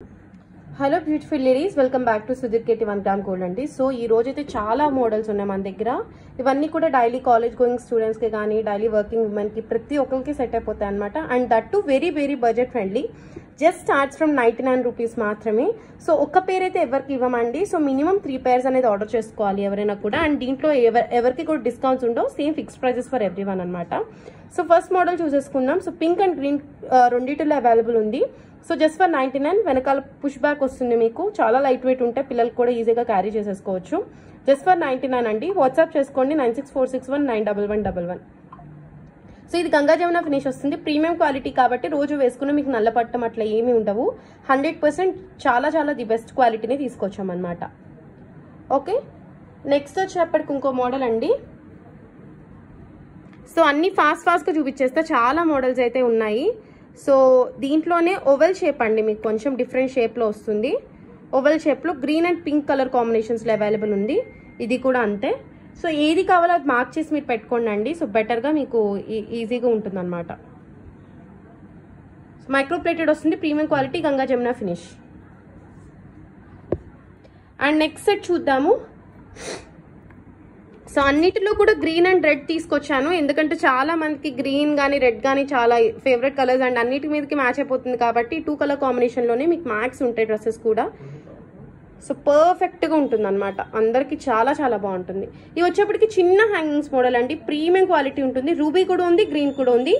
Hello beautiful ladies, welcome back to Sudheer KT 1 gram gold అండి. So ఈ రోజు అయితే చాలా మోడల్స్ ఉన్నాయి మన దగ్గర. ఇవన్నీ కూడా డైలీ కాలేజ్ గోయింగ్ స్టూడెంట్స్ కి కానీ డైలీ వర్కింగ్ ఉమెన్ కి ప్రతి ఒక్కరికి సెట్ అయిపోతాయి అనమాట. And that too very very budget friendly. Just starts from 99 rupees మాత్రమే. సో ఒక్క పేరు అయితే ఎవరికి ఇవ్వమండి. సో మినిమం 3 pairs అనేది ఆర్డర్ చేసుకోవాలి ఎవరైనా కూడా. అండ్ దీంట్లో ఎవరికి కూడా డిస్కౌంట్స్ ఉండవు. Same fix prices for everyone అనమాట. సో ఫస్ట్ మోడల్ చూసేసుకుందాం. సో పింక్ అండ్ గ్రీన్ రెండిటిలో అవైలబుల్ ఉంది. So just for 99. వెనకాల పుష్ బ్యాక్ వస్తుంది మీకు. చాలా లైట్ వెయిట్ ఉంటే పిల్లలు కూడా ఈజీగా క్యారీ చేసేసుకోవచ్చు. జస్ట్ ఫర్ 99 అండి. వాట్సాప్ చేసుకోండి 9646191111. సో ఇది గంగా జమున ఫినిష్ వస్తుంది. ప్రీమియం క్వాలిటీ కాబట్టి రోజు వేసుకుని మీకు నల్ల పట్టం అట్లా ఏమీ ఉండవు. 100% చాలా చాలా ది బెస్ట్ క్వాలిటీని తీసుకొచ్చామన్నమాట. ఓకే, నెక్స్ట్ వచ్చేప్పటికి ఇంకో మోడల్ అండి. సో అన్ని ఫాస్ట్గా చూపించేస్తే చాలా మోడల్స్ అయితే ఉన్నాయి. సో దీంట్లోనే ఓవెల్ షేప్ అండి, మీకు కొంచెం డిఫరెంట్ షేప్లో వస్తుంది. ఓవెల్ షేప్లో గ్రీన్ అండ్ పింక్ కలర్ కాంబినేషన్స్లో అవైలబుల్ ఉంది. ఇది కూడా అంతే. సో ఏది కావాలో అది మార్క్ చేసి మీరు పెట్టుకోండి అండి. సో బెటర్గా మీకు ఈజీగా ఉంటుంది అనమాట. మైక్రో ప్లేటెడ్ వస్తుంది, premium quality, Ganga Jamuna finish. And next set చూద్దాము. సో అన్నిటిలో కూడా గ్రీన్ అండ్ రెడ్ తీసుకొచ్చాను, ఎందుకంటే చాలా మందికి గ్రీన్ కానీ రెడ్ కానీ చాలా ఫేవరెట్ కలర్స్ అండ్ అన్నిటి మీదకి మ్యాచ్ అయిపోతుంది కాబట్టి 2 కలర్ కాంబినేషన్లోనే మీకు మ్యాక్స్ ఉంటాయి డ్రెస్సెస్ కూడా. సో పర్ఫెక్ట్గా ఉంటుంది అనమాట, అందరికి చాలా చాలా బాగుంటుంది. ఇవి వచ్చేప్పటికి చిన్న హ్యాంగింగ్స్ మోడల్ అండి, ప్రీమియం క్వాలిటీ ఉంటుంది. రూబీ కూడా ఉంది, గ్రీన్ కూడా ఉంది.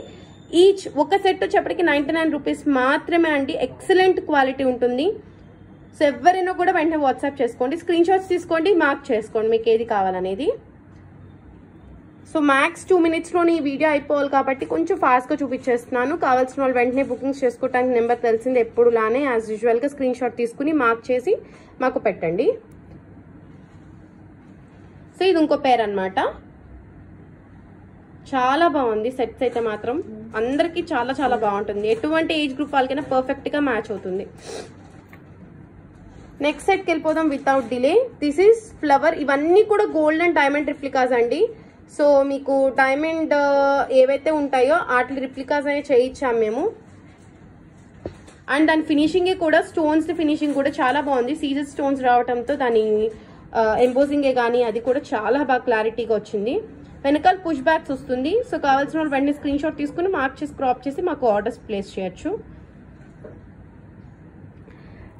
ఈచ్ ఒక సెట్ వచ్చేప్పటికి 99 రూపీస్ మాత్రమే అండి. ఎక్సలెంట్ క్వాలిటీ ఉంటుంది. సో ఎవరైనా కూడా వెంటనే వాట్సాప్ చేసుకోండి, స్క్రీన్ షాట్స్ తీసుకోండి, మార్క్ చేసుకోండి మీకు ఏది కావాలనేది. సో మ్యాక్స్ 2 minutesలోని ఈ వీడియో అయిపోవాలి కాబట్టి కొంచెం ఫాస్ట్గా చూపించేస్తున్నాను. కావాల్సిన వాళ్ళు వెంటనే బుకింగ్స్ చేసుకోవడానికి నెంబర్ తెలిసింది ఎప్పుడులానే యాజ్ యూజువల్గా స్క్రీన్ షాట్ తీసుకుని మార్క్ చేసి మాకు పెట్టండి. సో ఇది ఇంకో పేర్ అనమాట. చాలా బాగుంది సెట్స్ అయితే మాత్రం అందరికీ చాలా చాలా బాగుంటుంది. ఎటువంటి ఏజ్ గ్రూప్ వాళ్ళకైనా పర్ఫెక్ట్గా మ్యాచ్ అవుతుంది. నెక్స్ట్ సెట్కి వెళ్ళిపోదాం without delay. This is flower. ఇవన్నీ కూడా గోల్డ్ అండ్ డైమండ్ రిప్లికాస్ అండి. సో మీకు డైమండ్ ఏవైతే ఉంటాయో వాటి రిప్లికాస్ అనేవి చేయించాం మేము. అండ్ దాని ఫినిషింగే కూడా స్టోన్స్ ఫినిషింగ్ కూడా చాలా బాగుంది. సీజర్ స్టోన్స్ రావడంతో దాని ఎంబోజింగే కానీ అది కూడా చాలా బాగా క్లారిటీగా వచ్చింది. వెనకాల పుష్ బ్యాక్స్ వస్తుంది. సో కావాల్సిన వాళ్ళు వెంటనే స్క్రీన్ షాట్ తీసుకుని మార్క్ చేసి క్రాప్ చేసి మాకు ఆర్డర్స్ ప్లేస్ చేయొచ్చు.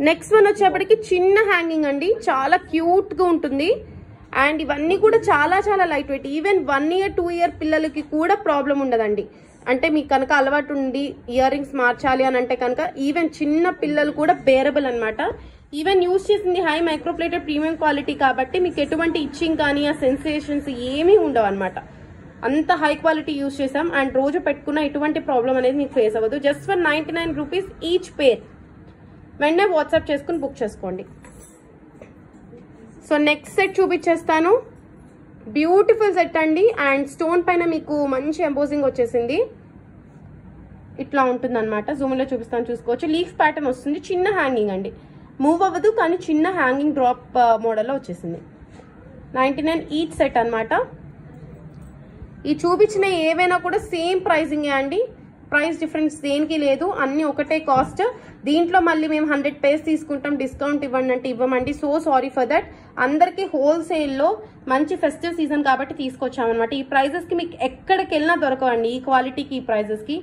నెక్స్ట్ వన్ వచ్చేప్పటికి చిన్న హ్యాంగింగ్ అండి, చాలా క్యూట్గా ఉంటుంది. అండ్ ఇవన్నీ కూడా చాలా చాలా light weight. Even 1 year 2 year పిల్లలకి కూడా ప్రాబ్లం ఉండదండి. అంటే మీకు కనుక అలవాటు ఉండి ఇయర్ రింగ్స్ మార్చాలి అని అంటే కనుక ఈవెన్ చిన్న పిల్లలు కూడా బేరబుల్ అనమాట. ఈవెన్ యూజ్ చేసింది హై మైక్రోప్లేటెడ్ ప్రీమియం క్వాలిటీ కాబట్టి మీకు ఎటువంటి ఇచ్చింగ్ కానీ ఆ సెన్సేషన్స్ ఏమీ ఉండవు అనమాట. అంత హై క్వాలిటీ యూజ్ చేసాం. అండ్ రోజు పెట్టుకున్న ఎటువంటి ప్రాబ్లం అనేది మీకు ఫేస్ అవ్వదు. జస్ట్ ఫర్ 99 రూపీస్ ఈచ్ పేర్. వెంటనే వాట్సాప్ చేసుకుని బుక్ చేసుకోండి. సో నెక్స్ట్ సెట్ చూపించేస్తాను. బ్యూటిఫుల్ సెట్ అండి. అండ్ స్టోన్ పైన మీకు మంచి ఎంబోజింగ్ వచ్చేసింది. ఇట్లా ఉంటుంది అనమాట. జూమ్లో చూపిస్తాను, చూసుకోవచ్చు. లీఫ్ ప్యాటర్న్ వస్తుంది. చిన్న హ్యాంగింగ్ అండి, మూవ్ అవ్వదు కానీ చిన్న హ్యాంగింగ్ డ్రాప్ మోడల్లో వచ్చేసింది. 99 ఈచ్ సెట్ అనమాట. ఈ చూపించిన ఏవైనా కూడా సేమ్ ప్రైజింగే అండి, ప్రైస్ డిఫరెన్స్ దేనికి లేదు, అన్ని ఒకటే కాస్ట్. దీంట్లో మళ్ళీ మేము 100 pairs తీసుకుంటాం, డిస్కౌంట్ ఇవ్వండి అంటే ఇవ్వమండి. So sorry for that. అందరికీ హోల్సేల్లో మంచి ఫెస్టివ్ సీజన్ కాబట్టి తీసుకొచ్చామన్నమాట. ఈ ప్రైజెస్కి మీకు ఎక్కడికి వెళ్ళినా దొరకవండి. ఈ క్వాలిటీకి ఈ ప్రైజెస్కి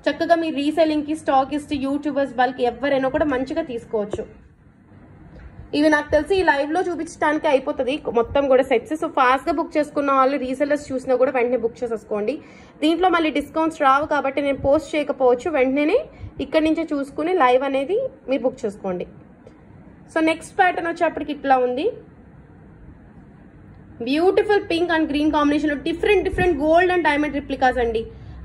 చక్కగా మీ రీసెలింగ్కి స్టాకిస్ట్ యూట్యూబర్స్ బల్క్ ఎవరైనా కూడా మంచిగా తీసుకోవచ్చు. ఇవి నాకు తెలిసి ఈ లైవ్లో చూపించడానికి అయిపోతుంది మొత్తం కూడా సెట్స్. సో ఫాస్ట్గా బుక్ చేసుకున్న వాళ్ళు రీసెలర్స్ చూసినా కూడా వెంటనే బుక్ చేసేసుకోండి. దీంట్లో మళ్ళీ డిస్కౌంట్స్ రావు కాబట్టి నేను పోస్ట్ చేయకపోవచ్చు. వెంటనే ఇక్కడి నుంచే చూసుకుని లైవ్ అనేది మీరు బుక్ చేసుకోండి. సో నెక్స్ట్ ప్యాటర్న్ వచ్చేప్పటికి ఇట్లా ఉంది. బ్యూటిఫుల్ పింక్ అండ్ గ్రీన్ కాంబినేషన్లో different gold and diamond replicas అండి.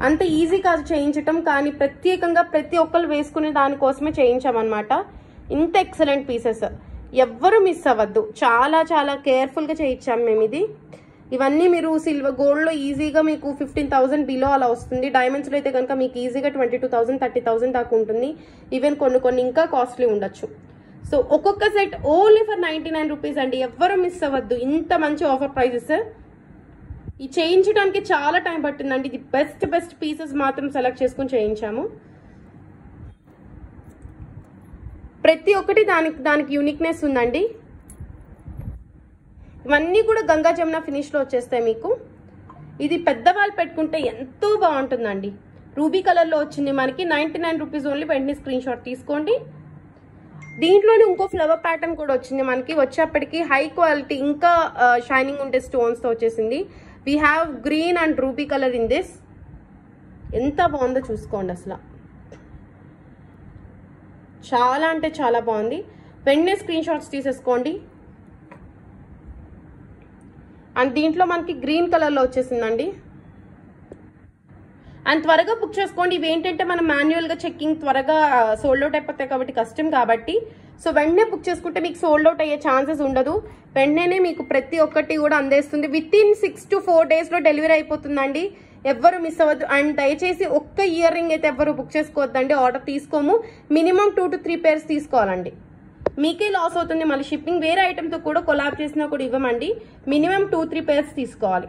అంత ఈజీ కాదు చేయించటం, కానీ ప్రత్యేకంగా ప్రతి ఒక్కరు వేసుకునే దానికోసమే చేయించామన్నమాట. ఇంత ఎక్సలెంట్ పీసెస్, ఎవ్వరు మిస్ అవ్వద్దు. చాలా చాలా కేర్ఫుల్గా చేయించాం మేము ఇది. ఇవన్నీ మీరు సిల్వర్ గోల్డ్లో ఈజీగా మీకు 15,000 బిలో అలా వస్తుంది. డైమండ్స్లో అయితే కనుక మీకు ఈజీగా 22,000 30,000 దాకా ఉంటుంది. ఈవెన్ కొన్ని ఇంకా కాస్ట్లీ ఉండొచ్చు. సో ఒక్కొక్క సెట్ ఓన్లీ ఫర్ 99 రూపీస్ అండి. ఎవ్వరు మిస్ అవ్వద్దు. ఇంత మంచి ఆఫర్ ప్రైజెస్. ఈ చేయించడానికి చాలా టైం పట్టిందండి. ఇది బెస్ట్ పీసెస్ మాత్రం సెలెక్ట్ చేసుకుని చేయించాము. ప్రతి ఒక్కటి దానికి యూనిక్నెస్ ఉందండి. ఇవన్నీ కూడా గంగా జమున ఫినిష్లో వచ్చేస్తాయి మీకు. ఇది పెద్దవాళ్ళు పెట్టుకుంటే ఎంతో బాగుంటుందండి. రూబీ కలర్లో వచ్చింది మనకి. 99 రూపీస్ ఓన్లీ. వెంటనే స్క్రీన్ షాట్ తీసుకోండి. దీంట్లోనే ఇంకో ఫ్లవర్ ప్యాటర్న్ కూడా వచ్చింది మనకి. వచ్చేప్పటికి హై క్వాలిటీ ఇంకా షైనింగ్ ఉండే స్టోన్స్తో వచ్చేసింది. We have green and ruby colour in this. ఎంత బాగుందో చూసుకోండి. అసలు చాలా అంటే చాలా బాగుంది. వెంటనే స్క్రీన్ షాట్స్ తీసేసుకోండి. అండ్ దీంట్లో మనకి గ్రీన్ కలర్లో వచ్చేసిందండి. అండ్ త్వరగా బుక్ చేసుకోండి. ఇవి ఏంటంటే మనం మాన్యువల్గా చెక్కింగ్ త్వరగా సోల్డ్ అవుట్ అయిపోతాయి కాబట్టి కష్టం కాబట్టి. సో వెంటనే బుక్ చేసుకుంటే మీకు సోల్డ్ అవుట్ అయ్యే ఛాన్సెస్ ఉండదు. వెంటనే మీకు ప్రతి ఒక్కటి కూడా అందేస్తుంది. విత్ ఇన్ 6 to 4 డేస్లో డెలివరీ అయిపోతుందండి. ఎవ్వరు మిస్ అవ్వద్దు. అండ్ దయచేసి ఒక్క ఇయర్ రింగ్ అయితే ఎవ్వరు బుక్ చేసుకోవద్దండి. ఆర్డర్ తీసుకోము. మినిమం 2 to 3 pairs తీసుకోవాలండి. మీకే లాస్ అవుతుంది. మళ్ళీ షిప్పింగ్ వేరే ఐటెంతో కూడా కొలాబ్ చేసినా కూడా ఇవ్వమండి. మినిమం 2-3 pairs తీసుకోవాలి.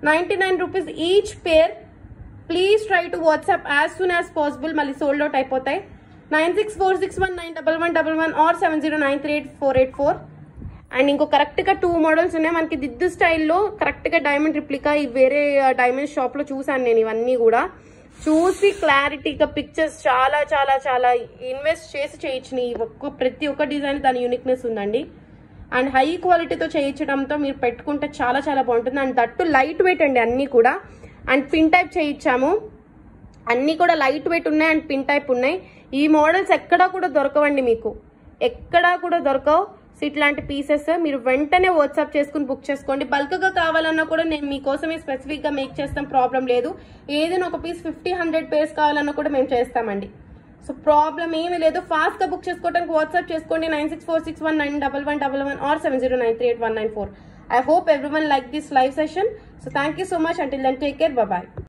99 rupees each pair. Please try to WhatsApp as soon as possible. మళ్ళీ సోల్డ్ అవుట్ అయిపోతాయి. 9646191111 ఆర్ 70938484. అండ్ ఇంకో కరెక్ట్గా 2 మోడల్స్ ఉన్నాయి మనకి. దిద్దు స్టైల్లో కరెక్ట్గా డైమండ్ రిప్లికా. ఈ వేరే డైమండ్ షాప్లో చూసాను నేను. ఇవన్నీ కూడా చూసి క్లారిటీగా పిక్చర్స్ చాలా చాలా చాలా ఇన్వెస్ట్ చేసి చేయించినాయి. ప్రతి ఒక్క డిజైన్ దాని యూనిక్నెస్ ఉందండి. అండ్ హై క్వాలిటీతో చేయించడంతో మీరు పెట్టుకుంటే చాలా చాలా బాగుంటుంది. అండ్ దట్టు లైట్ వెయిట్ అండి అన్నీ కూడా. అండ్ పిన్ టైప్ చేయించాము. అన్నీ కూడా లైట్ వెయిట్ ఉన్నాయి అండ్ పిన్ టైప్ ఉన్నాయి. ఈ మోడల్స్ ఎక్కడా కూడా దొరకవండి మీకు. ఎక్కడా కూడా దొరకవు. సో ఇట్లాంటి పీసెస్ మీరు వెంటనే వాట్సాప్ చేసుకుని బుక్ చేసుకోండి. బల్క్గా కావాలన్నా కూడా నేను మీకోసమే స్పెసిఫిక్గా మేక్ చేస్తాం. ప్రాబ్లం లేదు. ఏదైనా ఒక పీస్ 50-100 pairs కావాలన్నా కూడా మేము చేస్తామండి. సో ప్రాబ్లం ఏమీ లేదు. ఫాస్ట్గా బుక్ చేసుకోవడానికి వాట్సాప్ చేసుకోండి. 9646191111 are 70938194. I hope everyone liked this live session. So thank you so much. Until then, take care. Bye-bye.